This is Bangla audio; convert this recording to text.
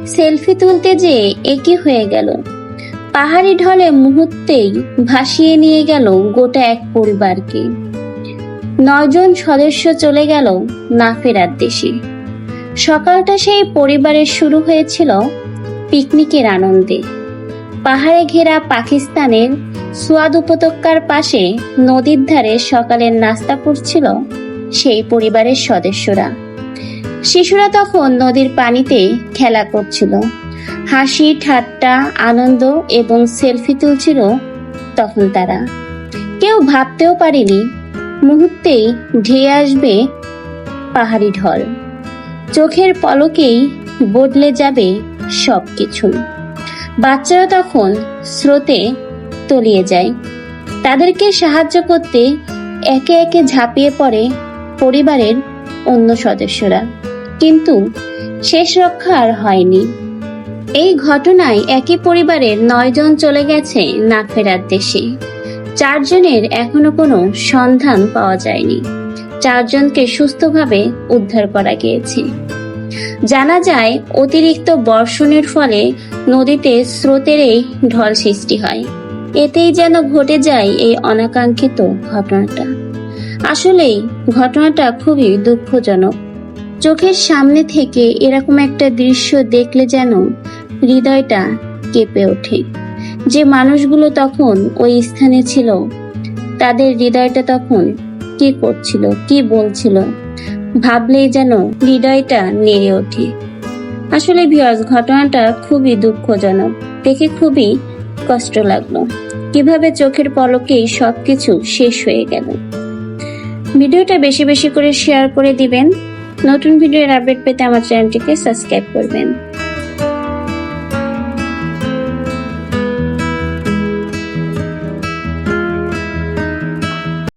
সেলফি তুলতে যেয়ে একই হয়ে গেল। পাহাড়ি ঢলে মুহূর্তেই ভাসিয়ে নিয়ে গেল গোটা এক পরিবারকে। 9 জন সদস্য চলে গেল না ফেরার দেশে। সকালটা সেই পরিবারের শুরু হয়েছিল পিকনিকের আনন্দে। পাহাড়ে ঘেরা পাকিস্তানের সোয়াদ উপত্যকার পাশে নদীর ধারে সকালের নাস্তা করছিল সেই পরিবারের সদস্যরা। শিশুরা তখন নদীর পানিতে খেলা করছিল, হাসি ঠাট্টা আনন্দ এবং সেলফি তুলছিল তখন তারা। কেউ ভাবতেও পারেনি মুহূর্তেই ধেয়ে আসবে পাহাড়ি ঢল, চোখের পলকেই বদলে যাবে সবকিছু। বাচ্চারা তখন স্রোতে তলিয়ে যায়। তাদেরকে সাহায্য করতে একে একে ঝাঁপিয়ে পড়ে পরিবারের অন্য সদস্যরা, কিন্তু শেষ রক্ষা আর হয়নি। এই ঘটনায় একই পরিবারের 9 জন চলে গেছে না ফেরার দেশে। 4 জনের এখনো কোনো সন্ধান পাওয়া যায়নি। 4 জনকে সুস্থভাবে উদ্ধার করা গিয়েছে। জানা যায় অতিরিক্ত বর্ষণের ফলে নদীতে স্রোতের এই ঢল সৃষ্টি হয়। এতেই যেন ঘটে যায় এই অনাকাঙ্ক্ষিত ঘটনাটা। আসলেই ঘটনাটা খুবই দুঃখজনক। চোখের সামনে থেকে এরকম একটা দৃশ্য দেখলে যেন হৃদয়টা কেঁপে ওঠে। যে মানুষগুলো তখন ওই স্থানে ছিল, তাদের হৃদয়টা তখন কি করছিল, কি বলছিল, ভাবলেই যেন হৃদয়টা নেড়ে ওঠে। আসলে ভিউয়ার্স, ঘটনাটা খুবই দুঃখজনক, দেখে খুবই কষ্ট লাগলো কিভাবে চোখের পলকেই সবকিছু শেষ হয়ে গেল। ভিডিওটা বেশি বেশি করে শেয়ার করে দিবেন। নতুন ভিডিওর আপডেট পেতে আমার চ্যানেলটিকে সাবস্ক্রাইব করবেন।